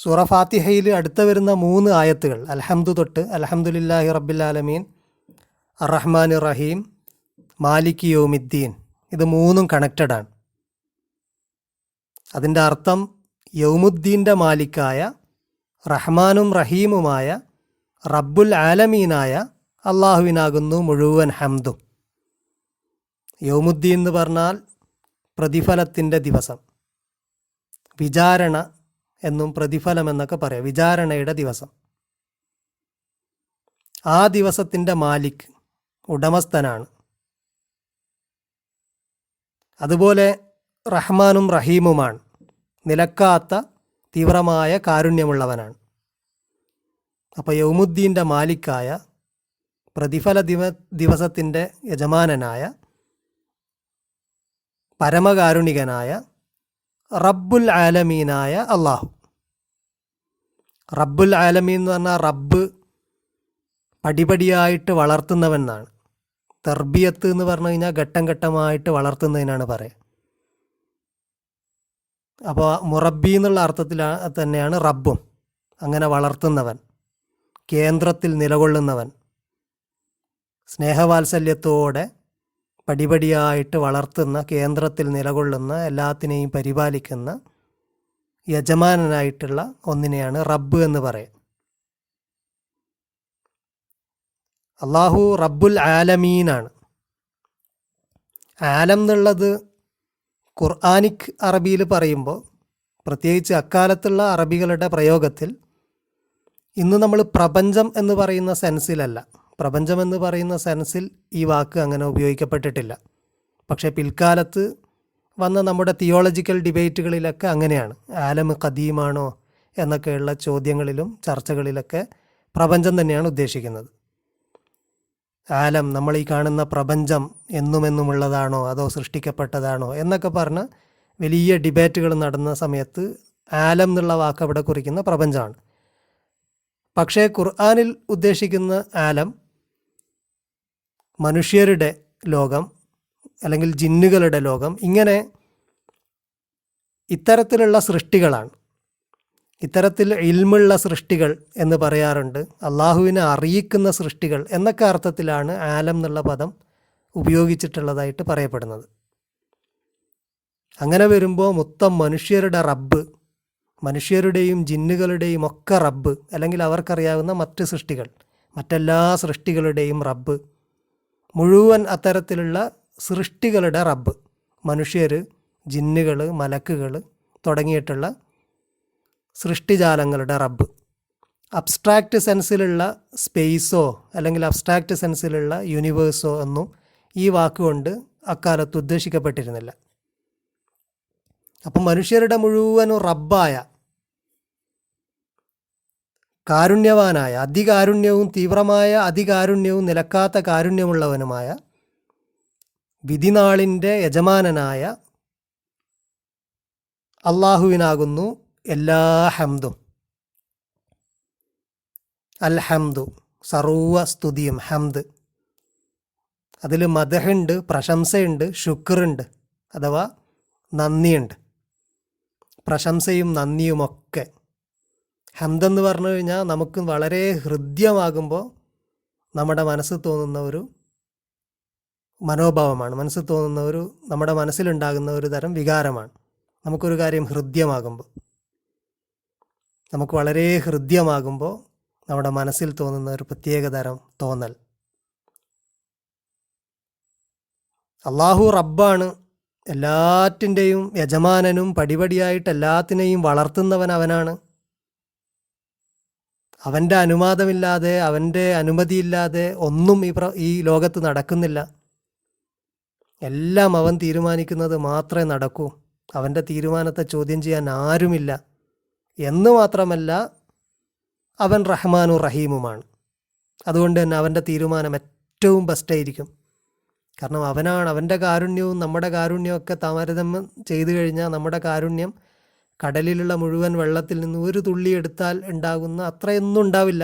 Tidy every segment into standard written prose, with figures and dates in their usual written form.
സൂറ ഫാത്തിഹയിൽ അടുത്ത വരുന്ന 3 ആയത്തുകൾ അൽഹംദു തൊട്ട് അൽഹംദുലില്ലാഹി റബ്ബിൽ ആലമീൻ, അർറഹ്മാൻ റഹീം, മാലിക് യൗമിദ്ദീൻ, ഇത് 3ഉം കണക്റ്റഡാണ്. അതിൻ്റെ അർത്ഥം യൗമുദ്ദീൻ്റെ മാലിക്കായ റഹ്മാനും റഹീമുമായ റബ്ബുൽ ആലമീനായ അള്ളാഹുവിനാകുന്നു മുഴുവൻ ഹംദും. യൗമുദ്ദീൻ എന്ന് പറഞ്ഞാൽ പ്രതിഫലത്തിൻ്റെ ദിവസം, വിചാരണ എന്നും പ്രതിഫലം എന്നൊക്കെ പറയാം, വിചാരണയുടെ ദിവസം. ആ ദിവസത്തിൻ്റെ മാലിക് ഉടമസ്ഥനാണ്. അതുപോലെ റഹ്മാനും റഹീമുമാണ്, നിലക്കാത്ത തീവ്രമായ കാരുണ്യമുള്ളവനാണ്. അപ്പോൾ യൗമുദ്ദീൻ്റെ മാലിക്കായ പ്രതിഫല ദിവസത്തിൻ്റെ യജമാനനായ പരമകാരുണികനായ റബ്ബുൽ ആലമീനായ അള്ളാഹു. റബ്ബുൽ ആലമീൻ എന്ന് പറഞ്ഞാൽ റബ്ബ് പടിപടിയായിട്ട് വളർത്തുന്നവനാണ്. തർബിയത്ത് എന്ന് പറഞ്ഞു കഴിഞ്ഞാൽ ഘട്ടം ഘട്ടമായിട്ട് വളർത്തുന്നതിനാണ് പറയുക. അപ്പോൾ മുറബി എന്നുള്ള അർത്ഥത്തിൽ തന്നെയാണ് റബ്ബും. അങ്ങനെ വളർത്തുന്നവൻ, കേന്ദ്രത്തിൽ നിലകൊള്ളുന്നവൻ, സ്നേഹവാത്സല്യത്തോടെ പടിപടിയായിട്ട് വളർത്തുന്ന, കേന്ദ്രത്തിൽ നിലകൊള്ളുന്ന, എല്ലാത്തിനെയും പരിപാലിക്കുന്ന യജമാനനായിട്ടുള്ള ഒന്നിനെയാണ് റബ്ബ് എന്ന് പറയുക. അള്ളാഹു റബ്ബുൽ ആലമീനാണ്. ആലം എന്നുള്ളത് ഖുർആനിക് അറബിയിൽ പറയുമ്പോൾ, പ്രത്യേകിച്ച് അക്കാലത്തുള്ള അറബികളുടെ പ്രയോഗത്തിൽ, ഇന്ന് നമ്മൾ പ്രപഞ്ചം എന്ന് പറയുന്ന സെൻസിലല്ല, പ്രപഞ്ചം എന്ന് പറയുന്ന സെൻസിൽ ഈ വാക്ക് അങ്ങനെ ഉപയോഗിക്കപ്പെട്ടിട്ടില്ല. പക്ഷേ പിൽക്കാലത്ത് വന്ന നമ്മുടെ തിയോളജിക്കൽ ഡിബേറ്റുകളിലൊക്കെ അങ്ങനെയാണ്. ആലം ഖദീമാണോ എന്നൊക്കെയുള്ള ചോദ്യങ്ങളിലും ചർച്ചകളിലൊക്കെ പ്രപഞ്ചം തന്നെയാണ് ഉദ്ദേശിക്കുന്നത്. ആലം, നമ്മൾ ഈ കാണുന്ന പ്രപഞ്ചം എന്നുമെന്നുമുള്ളതാണോ അതോ സൃഷ്ടിക്കപ്പെട്ടതാണോ എന്നൊക്കെ പറഞ്ഞ് വലിയ ഡിബേറ്റുകൾ നടന്ന സമയത്ത് ആലം എന്നുള്ള വാക്ക് അവിടെ കുറിക്കുന്ന പ്രപഞ്ചമാണ്. പക്ഷേ ഖുർആനിൽ ഉദ്ദേശിക്കുന്ന ആലം മനുഷ്യരുടെ ലോകം അല്ലെങ്കിൽ ജിന്നുകളുടെ ലോകം, ഇങ്ങനെ ഇത്തരത്തിലുള്ള സൃഷ്ടികളാണ്. ഇത്തരത്തിൽ ഇൽമുള്ള സൃഷ്ടികൾ എന്ന് പറയാറുണ്ട്, അള്ളാഹുവിനെ അറിയിക്കുന്ന സൃഷ്ടികൾ എന്നൊക്കെ അർത്ഥത്തിലാണ് ആലം എന്നുള്ള പദം ഉപയോഗിച്ചിട്ടുള്ളതായിട്ട് പറയപ്പെടുന്നത്. അങ്ങനെ വരുമ്പോൾ മൊത്തം മനുഷ്യരുടെ റബ്ബ്, മനുഷ്യരുടെയും ജിന്നുകളുടെയും ഒക്കെ റബ്ബ്, അല്ലെങ്കിൽ അവർക്കറിയാവുന്ന മറ്റ് സൃഷ്ടികൾ, മറ്റെല്ലാ സൃഷ്ടികളുടെയും റബ്ബ്, മുഴുവൻ അത്തരത്തിലുള്ള സൃഷ്ടികളുടെ റബ്ബ്, മനുഷ്യർ, ജിന്നുകൾ, മലക്കുകൾ തുടങ്ങിയിട്ടുള്ള സൃഷ്ടിജാലങ്ങളുടെ റബ്ബ്. അബ്സ്ട്രാക്റ്റ് സെൻസിലുള്ള സ്പേസോ അല്ലെങ്കിൽ അബ്സ്ട്രാക്റ്റ് സെൻസിലുള്ള യൂണിവേഴ്സോ ഒന്നും ഈ വാക്കുകൊണ്ട് അക്കാലത്ത് ഉദ്ദേശിക്കപ്പെട്ടിരുന്നില്ല. അപ്പം മനുഷ്യരുടെ മുഴുവനും റബ്ബായ, കാരുണ്യവാനായ, അതികാരുണ്യവും തീവ്രമായ അതികാരുണ്യവും നിലക്കാത്ത കാരുണ്യമുള്ളവനുമായ, വിധിനാളിൻ്റെ യജമാനനായ അള്ളാഹുവിനാകുന്നു എല്ലാ ഹംദും. അൽഹംദു, സർവ സ്തുതിയും, ഹംദ്. അതിൽ മദഹുണ്ട്, പ്രശംസയുണ്ട്, ശുക്റുണ്ട്, അഥവാ നന്ദിയുണ്ട്. പ്രശംസയും നന്ദിയുമൊക്കെ. ഹംദെന്ന് പറഞ്ഞു കഴിഞ്ഞാൽ നമുക്ക് വളരെ ഹൃദ്യമാകുമ്പോൾ നമ്മുടെ മനസ്സിൽ തോന്നുന്ന ഒരു മനോഭാവമാണ്, മനസ്സിൽ തോന്നുന്ന ഒരു, നമ്മുടെ മനസ്സിലുണ്ടാകുന്ന ഒരു തരം വികാരമാണ്. നമുക്കൊരു കാര്യം ഹൃദ്യമാകുമ്പോൾ, നമുക്ക് വളരെ ഹൃദ്യമാകുമ്പോൾ നമ്മുടെ മനസ്സിൽ തോന്നുന്ന ഒരു പ്രത്യേക തരം തോന്നൽ. അള്ളാഹു റബ്ബാണ്, എല്ലാറ്റിൻ്റെയും യജമാനനും പടിപടിയായിട്ട് എല്ലാത്തിനെയും വളർത്തുന്നവൻ അവനാണ്. അവൻ്റെ അനുവാദമില്ലാതെ, അവൻ്റെ അനുമതിയില്ലാതെ ഒന്നും ഈ ലോകത്ത് നടക്കുന്നില്ല. എല്ലാം അവൻ തീരുമാനിക്കുന്നത് മാത്രമേ നടക്കൂ. അവൻ്റെ തീരുമാനത്തെ ചോദ്യം ചെയ്യാൻ ആരുമില്ല. എന്ന് മാത്രമല്ല, അവൻ റഹ്മാനും റഹീമുമാണ്. അതുകൊണ്ട് തന്നെ അവൻ്റെ തീരുമാനം ഏറ്റവും ബെസ്റ്റായിരിക്കും. കാരണം അവനാണ്, അവൻ്റെ കാരുണ്യവും നമ്മുടെ കാരുണ്യമൊക്കെ താരതമ്യം ചെയ്തു കഴിഞ്ഞാൽ നമ്മുടെ കാരുണ്യം കടലിലുള്ള മുഴുവൻ വെള്ളത്തിൽ നിന്ന് ഒരു തുള്ളി എടുത്താൽ ഉണ്ടാകുന്ന അത്രയൊന്നും ഉണ്ടാവില്ല.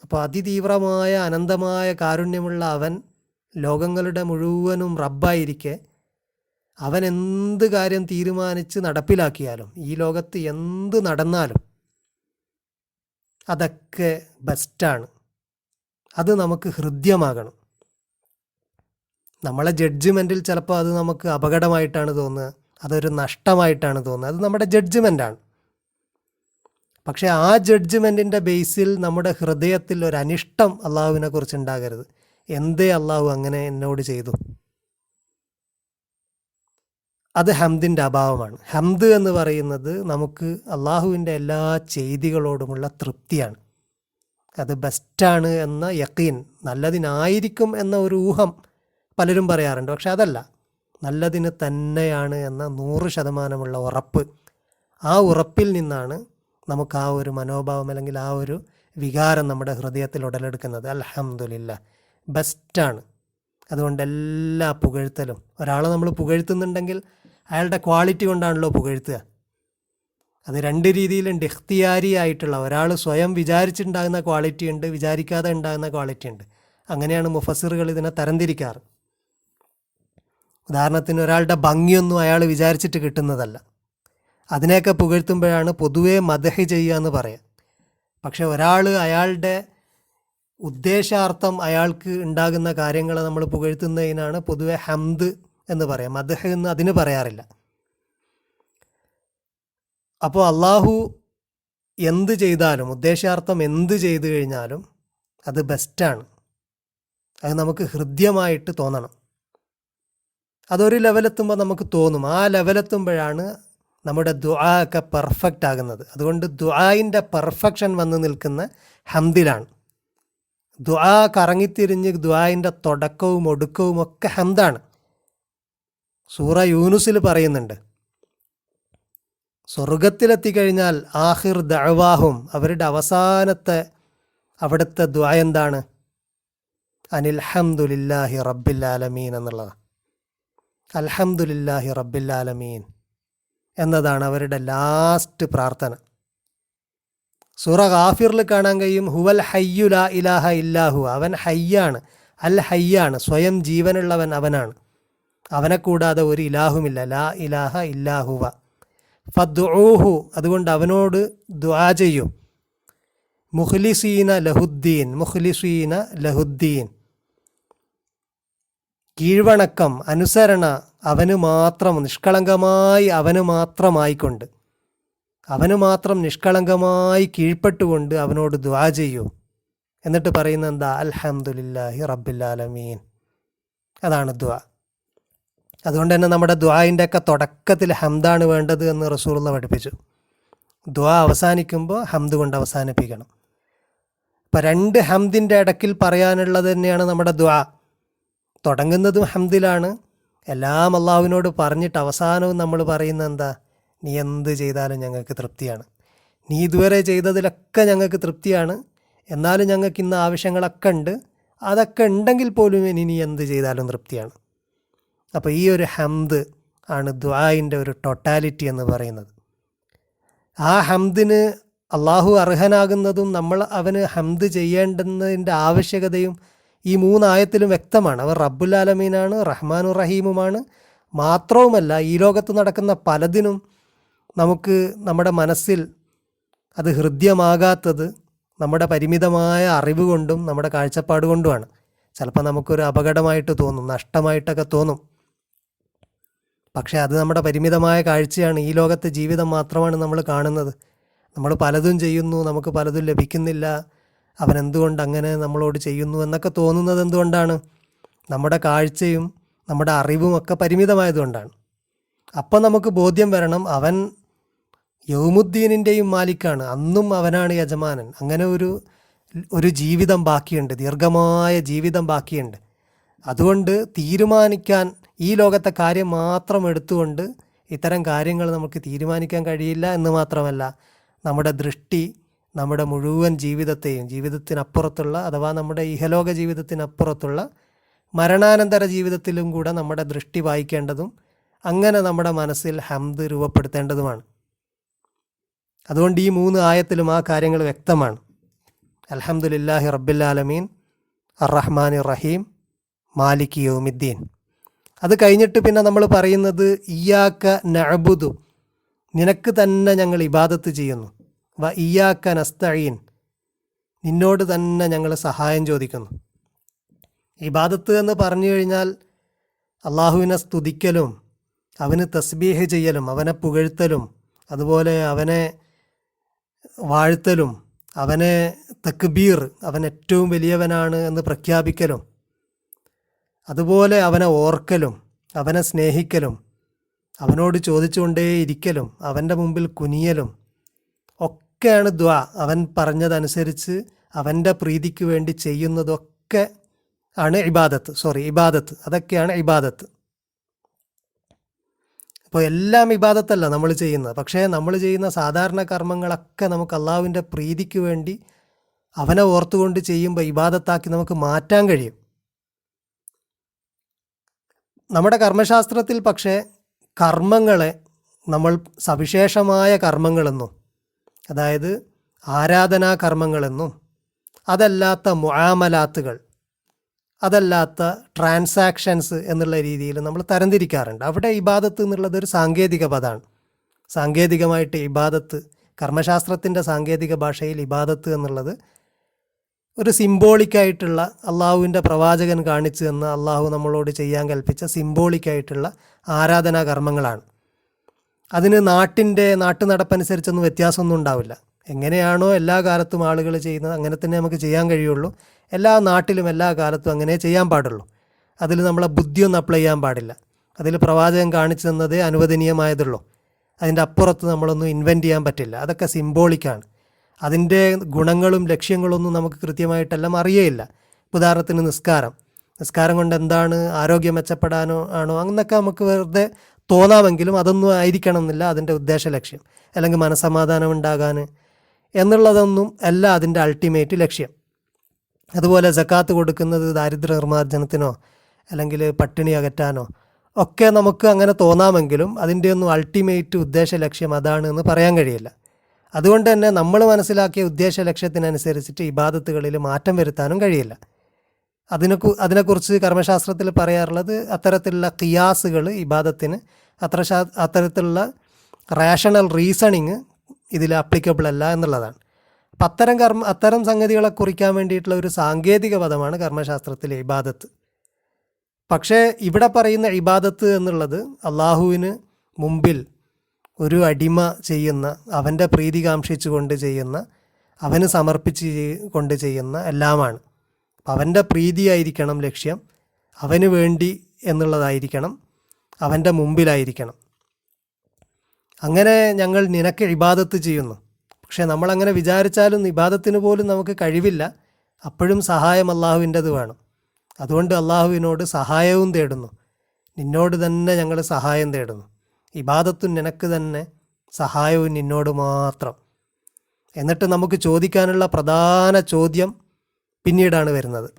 അപ്പോൾ അതിതീവ്രമായ അനന്തമായ കാരുണ്യമുള്ള അവൻ ലോകങ്ങളുടെ മുഴുവനും റബ്ബായിരിക്കെ അവൻ എന്ത് കാര്യം തീരുമാനിച്ച് നടപ്പിലാക്കിയാലും, ഈ ലോകത്ത് എന്ത് നടന്നാലും, അതൊക്കെ ബെസ്റ്റാണ്. അത് നമുക്ക് ഹൃദ്യമാകണം. നമ്മളെ ജഡ്ജ്മെൻറ്റിൽ ചിലപ്പോൾ അത് നമുക്ക് അപകടമായിട്ടാണ് തോന്നുക, അതൊരു നഷ്ടമായിട്ടാണ് തോന്നുന്നത്. അത് നമ്മുടെ ജഡ്ജ്മെൻറ്റാണ്. പക്ഷേ ആ ജഡ്ജ്മെൻറ്റിൻ്റെ ബേസിൽ നമ്മുടെ ഹൃദയത്തിൽ ഒരു അനിഷ്ടം അള്ളാഹുവിനെ കുറിച്ച് ഉണ്ടാകരുത്. എന്തേ അള്ളാഹു അങ്ങനെ എന്നോട് ചെയ്തു? അത് ഹംദിൻ്റെ അഭാവമാണ്. ഹംദ് എന്ന് പറയുന്നത് നമുക്ക് അള്ളാഹുവിൻ്റെ എല്ലാ ചെയ്തികളോടുമുള്ള തൃപ്തിയാണ്. അത് ബെസ്റ്റാണ് എന്ന യക്കീൻ, നല്ലതിനായിരിക്കും എന്ന ഒരു ഊഹം പലരും പറയാറുണ്ട്. പക്ഷെ അതല്ല, നല്ലതിന് തന്നെയാണ് എന്ന 100% ഉറപ്പ്. ആ ഉറപ്പിൽ നിന്നാണ് നമുക്ക് ആ ഒരു മനോഭാവം അല്ലെങ്കിൽ ആ ഒരു വികാരം നമ്മുടെ ഹൃദയത്തിൽ ഉടലെടുക്കുന്നത്. അൽഹംദുലില്ലാഹ്, ബെസ്റ്റാണ്. അതുകൊണ്ട് എല്ലാ പുകഴ്ത്തലും, ഒരാളെ നമ്മൾ പുകഴ്ത്തുന്നുണ്ടെങ്കിൽ അയാളുടെ ക്വാളിറ്റി കൊണ്ടാണല്ലോ പുകഴ്ത്തുക. അത് രണ്ട് രീതിയിലുണ്ട്. ഇഖ്തിയാരി ആയിട്ടുള്ള, ഒരാൾ സ്വയം വിചാരിച്ചിട്ടുണ്ടാകുന്ന ക്വാളിറ്റി ഉണ്ട്, വിചാരിക്കാതെ ഉണ്ടാകുന്ന ക്വാളിറ്റി ഉണ്ട്. അങ്ങനെയാണ് മുഫസ്സിറുകൾ ഇതിനെ തരംതിരിക്കാറ്. ഉദാഹരണത്തിന് ഒരാളുടെ ഭംഗിയൊന്നും അയാൾ വിചാരിച്ചിട്ട് കിട്ടുന്നതല്ല. അതിനെയൊക്കെ പുകഴ്ത്തുമ്പോഴാണ് പൊതുവേ മദഹ് ചെയ്യുക എന്ന് പറയാം. പക്ഷെ ഒരാൾ അയാളുടെ ഉദ്ദേശാർത്ഥം അയാൾക്ക് ഉണ്ടാകുന്ന കാര്യങ്ങളെ നമ്മൾ പുകഴ്ത്തുന്നതിനാണ് പൊതുവെ ഹംദ് എന്ന് പറയാം. മദഹ് എന്ന് അതിന് പറയാറില്ല. അപ്പോൾ അള്ളാഹു എന്ത് ചെയ്താലും, ഉദ്ദേശാർത്ഥം എന്ത് ചെയ്തു കഴിഞ്ഞാലും അത് ബെസ്റ്റാണ്. അത് നമുക്ക് ഹൃദ്യമായിട്ട് തോന്നണം. അതൊരു ലെവലെത്തുമ്പോൾ നമുക്ക് തോന്നും. ആ ലെവലെത്തുമ്പോഴാണ് നമ്മുടെ ദുആ ഒക്കെ പെർഫെക്റ്റ് ആകുന്നത്. അതുകൊണ്ട് ദുആയിൻ്റെ പെർഫെക്ഷൻ വന്ന് നിൽക്കുന്ന ഹംദിലാണ്. ദുആ കറങ്ങിത്തിരിഞ്ഞ് ദുആയിൻ്റെ തുടക്കവും ഒടുക്കവും ഒക്കെ ഹംദാണ്. സൂറ യൂനുസിൽ പറയുന്നുണ്ട്, സ്വർഗത്തിലെത്തിക്കഴിഞ്ഞാൽ ആഖിർ ദഅവാഹും, അവരുടെ അവസാനത്തെ അവിടുത്തെ ദുആ എന്താണ്? അനിൽഹംദുലില്ലാഹി റബ്ബിൽ ആലമീൻ എന്നുള്ളതാണ്. അൽഹംദുലില്ലാഹി റബ്ബിൽ ആലമീൻ എന്നതാണ് അവരുടെ ലാസ്റ്റ് പ്രാർത്ഥന. സൂറ ഗാഫിറിൽ കാണാൻ കഴിയും, ഹുവൽ ഹയ്യു ലാ ഇലാഹ ഇല്ലാഹു, അവൻ ഹയ്യാണ്, അൽ ഹയ്യാണ്, സ്വയം ജീവനുള്ളവൻ അവനാണ്, അവനെ കൂടാതെ ഒരു ഇലാഹുമില്ല. ലാ ഇലാഹ ഇല്ലാഹുവ ഫദ്ഉഹു, അതുകൊണ്ട് അവനോട് ദുആ ചെയ്യൂ. മുഖ്ലിസീന ലഹുദ്ദീൻ, മുഖ്ലിസീന ലഹുദ്ദീൻ, കീഴ്വണക്കം, അനുസരണ അവന് മാത്രം, നിഷ്കളങ്കമായി അവന് മാത്രമായിക്കൊണ്ട്, അവന് മാത്രം നിഷ്കളങ്കമായി കീഴ്പ്പെട്ടുകൊണ്ട് അവനോട് ദുആ ചെയ്യൂ. എന്നിട്ട് പറയുന്നത് എന്താ? അൽഹംദുലില്ലാഹി റബ്ബിൽ ആലമീൻ. അതാണ് ദുആ. അതുകൊണ്ട് തന്നെ നമ്മുടെ ദുആയിൻ്റെ ഒക്കെ തുടക്കത്തിൽ ഹംദാണ് വേണ്ടത് എന്ന് റസൂലുള്ളാഹി പഠിപ്പിച്ചു. ദുആ അവസാനിക്കുമ്പോൾ ഹംദ് കൊണ്ട് അവസാനിപ്പിക്കണം. ഇപ്പം രണ്ട് ഹംദിൻ്റെ ഇടയ്ക്കിൽ പറയാനുള്ളത് തന്നെയാണ് നമ്മുടെ ദുആ. തുടങ്ങുന്നതും ഹംദിലാണ്, എല്ലാം അള്ളാഹുവിനോട് പറഞ്ഞിട്ട് അവസാനവും നമ്മൾ പറയുന്നത് എന്താ? നീ എന്ത് ചെയ്താലും ഞങ്ങൾക്ക് തൃപ്തിയാണ്, നീ ഇതുവരെ ചെയ്തതിലൊക്കെ ഞങ്ങൾക്ക് തൃപ്തിയാണ്, എന്നാലും ഞങ്ങൾക്ക് ഇന്ന് ആവശ്യങ്ങളൊക്കെ ഉണ്ട്, അതൊക്കെ ഉണ്ടെങ്കിൽ പോലും ഇനി നീ എന്ത് ചെയ്താലും തൃപ്തിയാണ്. അപ്പോൾ ഈ ഒരു ഹംദ് ആണ് ദുആയിൻ്റെ ഒരു ടോട്ടാലിറ്റി എന്ന് പറയുന്നത്. ആ ഹംദിന് അള്ളാഹു അർഹനാകുന്നതും നമ്മൾ അവന് ഹംദ് ചെയ്യേണ്ടുന്നതിൻ്റെ ആവശ്യകതയും ഈ 3 ആയത്തിലും വ്യക്തമാണ്. അവർ റബ്ബുൽ ആലമീനാണ്, റഹ്മാനുർ റഹീമുമാണ്. മാത്രവുമല്ല, ഈ ലോകത്ത് നടക്കുന്ന പലതിനും നമുക്ക് നമ്മുടെ മനസ്സിൽ അത് ഹൃദ്യമാകാത്തത് നമ്മുടെ പരിമിതമായ അറിവ് കൊണ്ടും നമ്മുടെ കാഴ്ചപ്പാട് കൊണ്ടുമാണ്. ചിലപ്പോൾ നമുക്കൊരു അപകടമായിട്ട് തോന്നും, നഷ്ടമായിട്ടൊക്കെ തോന്നും. പക്ഷേ അത് നമ്മുടെ പരിമിതമായ കാഴ്ചയാണ്. ഈ ലോകത്തെ ജീവിതം മാത്രമാണ് നമ്മൾ കാണുന്നത്. നമ്മൾ പലതും ചെയ്യുന്നു, നമുക്ക് പലതും ലഭിക്കുന്നില്ല, അവൻ എന്തുകൊണ്ട് അങ്ങനെ നമ്മളോട് ചെയ്യുന്നു എന്നൊക്കെ തോന്നുന്നത് എന്തുകൊണ്ടാണ്? നമ്മുടെ കാഴ്ചയും നമ്മുടെ അറിവും ഒക്കെ പരിമിതമായതുകൊണ്ടാണ്. അപ്പം നമുക്ക് ബോധ്യം വരണം, അവൻ യൗമുദ്ദീനിൻ്റെയും മാലിക്കാണ്, അന്നും അവനാണ് യജമാനൻ. അങ്ങനെ ഒരു ജീവിതം ബാക്കിയുണ്ട്, ദീർഘമായ ജീവിതം ബാക്കിയുണ്ട്. അതുകൊണ്ട് തീരുമാനിക്കാൻ, ഈ ലോകത്തെ കാര്യം മാത്രം എടുത്തുകൊണ്ട് ഇത്തരം കാര്യങ്ങൾ നമുക്ക് തീരുമാനിക്കാൻ കഴിയില്ല എന്ന് മാത്രമല്ല, നമ്മുടെ ദൃഷ്ടി നമ്മുടെ മുഴുവൻ ജീവിതത്തെയും, ജീവിതത്തിനപ്പുറത്തുള്ള അഥവാ നമ്മുടെ ഇഹലോക ജീവിതത്തിനപ്പുറത്തുള്ള മരണാനന്തര ജീവിതത്തിലും കൂടെ നമ്മുടെ ദൃഷ്ടി വായിക്കേണ്ടതും അങ്ങനെ നമ്മുടെ മനസ്സിൽ ഹംദ് രൂപപ്പെടുത്തേണ്ടതുമാണ്. അതുകൊണ്ട് ഈ 3 ആയത്തിലും ആ കാര്യങ്ങൾ വ്യക്തമാണ്. അൽഹംദുലില്ലാഹി റബ്ബിൽ ആലമീൻ, അർറഹ്മാനിർ റഹീം, മാലികി യൗമിദ്ദീൻ. അത് കഴിഞ്ഞിട്ട് പിന്നെ നമ്മൾ പറയുന്നത് ഇയ്യാക്ക നഅ്ബുദു, നിനക്ക് തന്നെ ഞങ്ങൾ ഇബാദത്ത് ചെയ്യുന്നു. വ ഇയ്യാക്ക നസ്തഈൻ, നിന്നോട് തന്നെ ഞങ്ങൾ സഹായം ചോദിക്കുന്നു. ഇബാദത്ത് എന്ന് പറഞ്ഞു കഴിഞ്ഞാൽ അള്ളാഹുവിനെ സ്തുതിക്കലും അവന് തസ്ബീഹ് ചെയ്യലും അവനെ പുകഴ്ത്തലും അതുപോലെ അവനെ വാഴ്ത്തലും അവനെ തക്ബീർ, അവൻ ഏറ്റവും വലിയവനാണ് എന്ന് പ്രഖ്യാപിക്കലും അതുപോലെ അവനെ ഓർക്കലും അവനെ സ്നേഹിക്കലും അവനോട് ചോദിച്ചുകൊണ്ടേയിരിക്കലും അവൻ്റെ മുമ്പിൽ കുനിയലും ഒക്കെയാണ് ദ്വാ. അവൻ പറഞ്ഞതനുസരിച്ച് അവൻ്റെ പ്രീതിക്ക് വേണ്ടി ചെയ്യുന്നതൊക്കെ ആണ് ഇബാദത്ത്. അതൊക്കെയാണ് ഇബാദത്ത്. അപ്പോൾ എല്ലാം ഇബാദത്തല്ല നമ്മൾ ചെയ്യുന്നത്. പക്ഷേ നമ്മൾ ചെയ്യുന്ന സാധാരണ കർമ്മങ്ങളൊക്കെ നമുക്ക് അള്ളാഹുവിൻ്റെ പ്രീതിക്ക് വേണ്ടി അവനെ ഓർത്തുകൊണ്ട് ചെയ്യുമ്പോൾ ഇബാദത്താക്കി നമുക്ക് മാറ്റാൻ കഴിയും. നമ്മുടെ കർമ്മശാസ്ത്രത്തിൽ പക്ഷേ കർമ്മങ്ങളെ നമ്മൾ സവിശേഷമായ കർമ്മങ്ങളെന്നും, അതായത് ആരാധനാ കർമ്മങ്ങളെന്നും, അതല്ലാത്ത മുആമലാത്തുകൾ, അതല്ലാത്ത ട്രാൻസാക്ഷൻസ് എന്നുള്ള രീതിയിൽ നമ്മൾ തരംതിരിക്കാറുണ്ട്. അവിടെ ഇബാദത്ത് എന്നുള്ളത് ഒരു സാങ്കേതിക പദമാണ്. സാങ്കേതികമായിട്ട് ഇബാദത്ത്, കർമ്മശാസ്ത്രത്തിൻ്റെ സാങ്കേതിക ഭാഷയിൽ ഇബാദത്ത് എന്നുള്ളത് ഒരു സിംബോളിക്കായിട്ടുള്ള, അള്ളാഹുവിൻ്റെ പ്രവാചകൻ കാണിച്ചു തന്ന, അള്ളാഹു നമ്മളോട് ചെയ്യാൻ കൽപ്പിച്ച സിംബോളിക്കായിട്ടുള്ള ആരാധനാ കർമ്മങ്ങളാണ്. അതിന് നാട്ടുനടപ്പനുസരിച്ചൊന്നും വ്യത്യാസമൊന്നും ഉണ്ടാവില്ല. എങ്ങനെയാണോ എല്ലാ കാലത്തും ആളുകൾ ചെയ്യുന്നത് അങ്ങനെ തന്നെ നമുക്ക് ചെയ്യാൻ കഴിയുള്ളൂ. എല്ലാ നാട്ടിലും എല്ലാ കാലത്തും അങ്ങനെ ചെയ്യാൻ പാടുള്ളൂ. അതിൽ നമ്മളെ ബുദ്ധിയൊന്നും അപ്ലൈ ചെയ്യാൻ പാടില്ല. അതിൽ പ്രവാചകൻ കാണിച്ചു തന്നതേ അനുവദനീയമായതുള്ളൂ. അതിൻ്റെ അപ്പുറത്ത് നമ്മളൊന്നും ഇൻവെൻറ്റ് ചെയ്യാൻ പറ്റില്ല. അതൊക്കെ സിംബോളിക്കാണ്. അതിൻ്റെ ഗുണങ്ങളും ലക്ഷ്യങ്ങളൊന്നും നമുക്ക് കൃത്യമായിട്ടെല്ലാം അറിയേയില്ല. ഉദാഹരണത്തിന് നിസ്കാരം കൊണ്ട് എന്താണ്, ആരോഗ്യം മെച്ചപ്പെടാനോ ആണോ എന്നൊക്കെ നമുക്ക് വെറുതെ തോന്നാമെങ്കിലും അതൊന്നും ആയിരിക്കണം എന്നില്ല അതിൻ്റെ ഉദ്ദേശ ലക്ഷ്യം. അല്ലെങ്കിൽ മനസ്സമാധാനം ഉണ്ടാകാൻ എന്നുള്ളതൊന്നും അല്ല അതിൻ്റെ അൾട്ടിമേറ്റ് ലക്ഷ്യം. അതുപോലെ സക്കാത്ത് കൊടുക്കുന്നത് ദാരിദ്ര്യ നിർമ്മാർജ്ജനത്തിനോ അല്ലെങ്കിൽ പട്ടിണി അകറ്റാനോ ഒക്കെ നമുക്ക് അങ്ങനെ തോന്നാമെങ്കിലും അതിൻ്റെയൊന്നും അൾട്ടിമേറ്റ് ഉദ്ദേശ ലക്ഷ്യം അതാണ് എന്ന് പറയാൻ കഴിയില്ല. അതുകൊണ്ട് തന്നെ നമ്മൾ മനസ്സിലാക്കിയ ഉദ്ദേശ ലക്ഷ്യത്തിനനുസരിച്ചിട്ട് ഇബാദത്തുകളിൽ മാറ്റം വരുത്താനും കഴിയില്ല. അതിനെക്കുറിച്ച് കർമ്മശാസ്ത്രത്തിൽ പറയാറുള്ളത് അത്തരത്തിലുള്ള ഖിയാസുകൾ ഇബാദത്തിന് അത്തരത്തിലുള്ള റാഷണൽ റീസണിങ് ഇതിൽ അപ്ലിക്കബിൾ അല്ല എന്നുള്ളതാണ്. അപ്പം അത്തരം സംഗതികളെ കുറിക്കാൻ വേണ്ടിയിട്ടുള്ള ഒരു സാങ്കേതിക പദമാണ് കർമ്മശാസ്ത്രത്തിലെ ഇബാദത്ത്. പക്ഷേ ഇവിടെ പറയുന്ന ഇബാദത്ത് എന്നുള്ളത് അള്ളാഹുവിന് മുമ്പിൽ ഒരു അടിമ ചെയ്യുന്ന, അവൻ്റെ പ്രീതി കാംക്ഷിച്ചുകൊണ്ട് ചെയ്യുന്ന, അവന് സമർപ്പിച്ച് കൊണ്ട് ചെയ്യുന്ന എല്ലാമാണ്. അപ്പം അവൻ്റെ പ്രീതിയായിരിക്കണം ലക്ഷ്യം, അവന് വേണ്ടി എന്നുള്ളതായിരിക്കണം, അവൻ്റെ മുമ്പിലായിരിക്കണം. അങ്ങനെ ഞങ്ങൾ നിനക്ക് ഇബാദത്ത് ചെയ്യുന്നു. പക്ഷേ നമ്മളങ്ങനെ വിചാരിച്ചാലും ഇബാദത്തിന് പോലും നമുക്ക് കഴിവില്ല. അപ്പോഴും സഹായം അള്ളാഹുവിൻ്റെത് വേണം. അതുകൊണ്ട് അള്ളാഹുവിനോട് സഹായവും തേടുന്നു. നിന്നോട് തന്നെ ഞങ്ങൾ സഹായം തേടുന്നു. ഇബാദത്തും നിനക്ക് തന്നെ, സഹായവും നിന്നോട് മാത്രം. എന്നിട്ട് നമുക്ക് ചോദിക്കാനുള്ള പ്രധാന ചോദ്യം പിന്നീടാണ് വരുന്നത്.